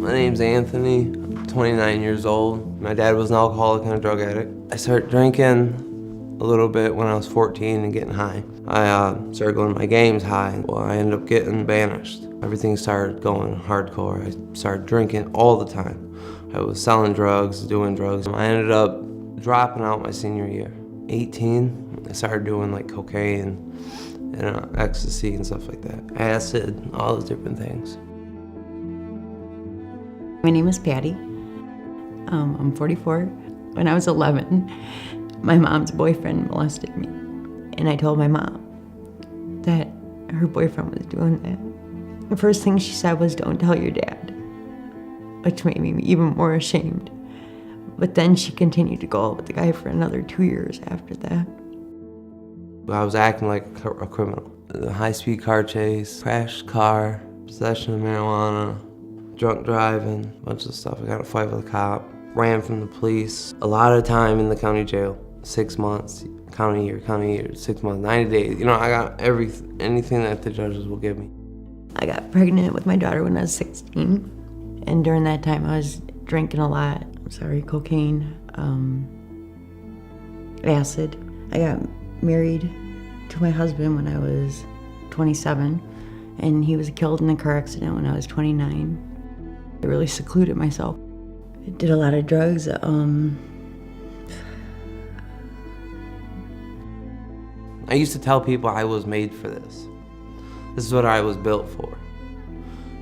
My name's Anthony. I'm 29 years old. My dad was an alcoholic and a drug addict. I started drinking a little bit when I was 14 and getting high. I started going to my games high. Well, I ended up getting banished. Everything started going hardcore. I started drinking all the time. I was selling drugs, doing drugs. I ended up dropping out my senior year. 18, I started doing like cocaine and ecstasy and stuff like that. Acid, all those different things. My name is Patty. I'm 44. When I was 11, my mom's boyfriend molested me. And I told my mom that her boyfriend was doing that. The first thing she said was, "Don't tell your dad," which made me even more ashamed. But then she continued to go out with the guy for another 2 years after that. I was acting like a criminal. A high-speed car chase, crashed car, possession of marijuana, drunk driving, a bunch of stuff. I got in a fight with a cop, ran from the police. A lot of time in the county jail, 6 months, county year, 6 months, 90 days. You know, I got anything that the judges will give me. I got pregnant with my daughter when I was 16. And during that time, I was drinking a lot. Cocaine, acid. I got married to my husband when I was 27, and he was killed in a car accident when I was 29. I really secluded myself. I did a lot of drugs. I used to tell people I was made for this. This is what I was built for.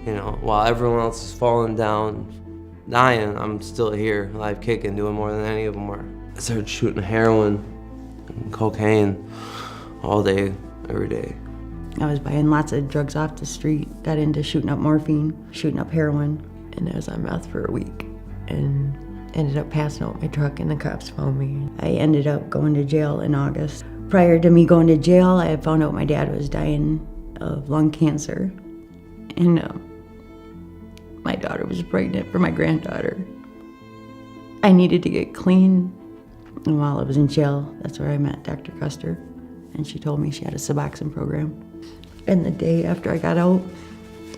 You know, while everyone else is falling down, dying, I'm still here, alive, kicking, doing more than any of them were. I started shooting heroin and cocaine all day, every day. I was buying lots of drugs off the street, got into shooting up morphine, shooting up heroin, and I was on meth for a week and ended up passing out my truck and the cops found me. I ended up going to jail in August. Prior to me going to jail, I had found out my dad was dying of lung cancer, and my daughter was pregnant for my granddaughter. I needed to get clean, and while I was in jail, that's where I met Dr. Custer, and she told me she had a Suboxone program. And the day after I got out,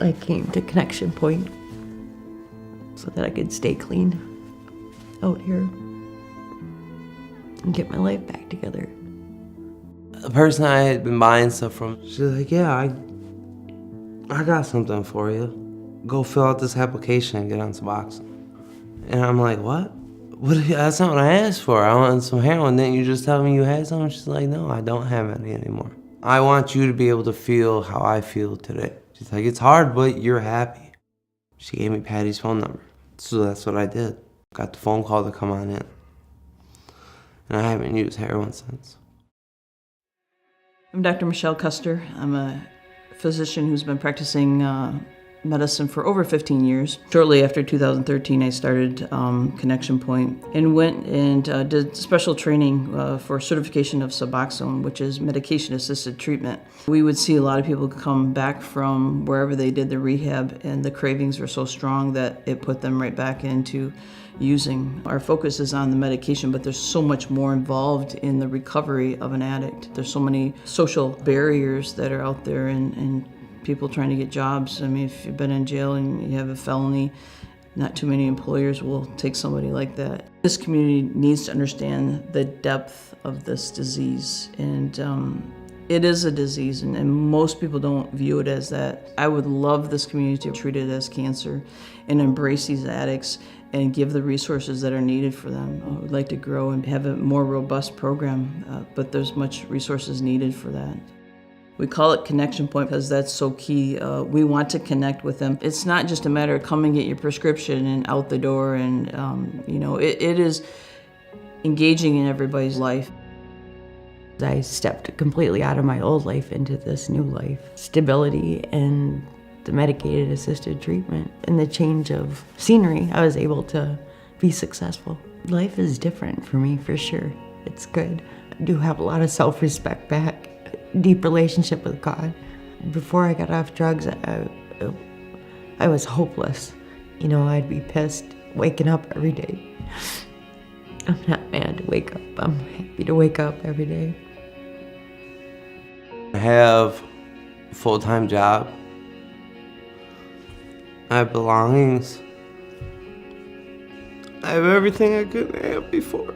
I came to Connection Point so that I could stay clean out here and get my life back together. The person I had been buying stuff from, she's like, "Yeah, I got something for you. Go fill out this application and get on Suboxone." And I'm like, "What? That's not what I asked for. I wanted some heroin. Didn't you just tell me you had some?" She's like, "No, I don't have any anymore. I want you to be able to feel how I feel today." She's like, "It's hard, but you're happy." She gave me Patty's phone number. So that's what I did. Got the phone call to come on in. And I haven't used heroin since. I'm Dr. Michelle Custer. I'm a physician who's been practicing medicine for over 15 years. Shortly after 2013, I started Connection Point and went and did special training for certification of Suboxone, which is medication-assisted treatment. We would see a lot of people come back from wherever they did the rehab, and the cravings were so strong that it put them right back into using. Our focus is on the medication, but there's so much more involved in the recovery of an addict. There's so many social barriers that are out there, and people trying to get jobs. I mean, if you've been in jail and you have a felony, not too many employers will take somebody like that. This community needs to understand the depth of this disease, and it is a disease, and most people don't view it as that. I would love this community to treat it as cancer and embrace these addicts and give the resources that are needed for them. I would like to grow and have a more robust program, but there's much resources needed for that. We call it Connection Point because that's so key. We want to connect with them. It's not just a matter of come and get your prescription and out the door, and it is engaging in everybody's life. I stepped completely out of my old life into this new life. Stability and the medicated assisted treatment and the change of scenery, I was able to be successful. Life is different for me, for sure. It's good. I do have a lot of self-respect back, a deep relationship with God. Before I got off drugs, I was hopeless. You know, I'd be pissed waking up every day. I'm not mad to wake up. I'm happy to wake up every day. I have a full-time job. I have belongings. I have everything I couldn't have before.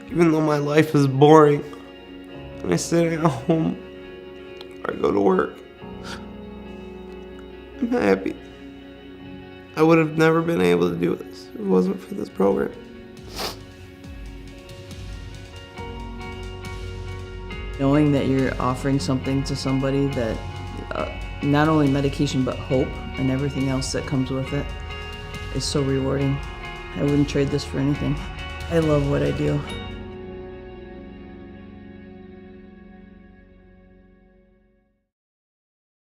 Even though my life is boring, and I sit at home or I go to work, I'm happy. I would have never been able to do this if it wasn't for this program. Knowing that you're offering something to somebody that, not only medication but hope and everything else that comes with it, is so rewarding. I wouldn't trade this for anything. I love what I do.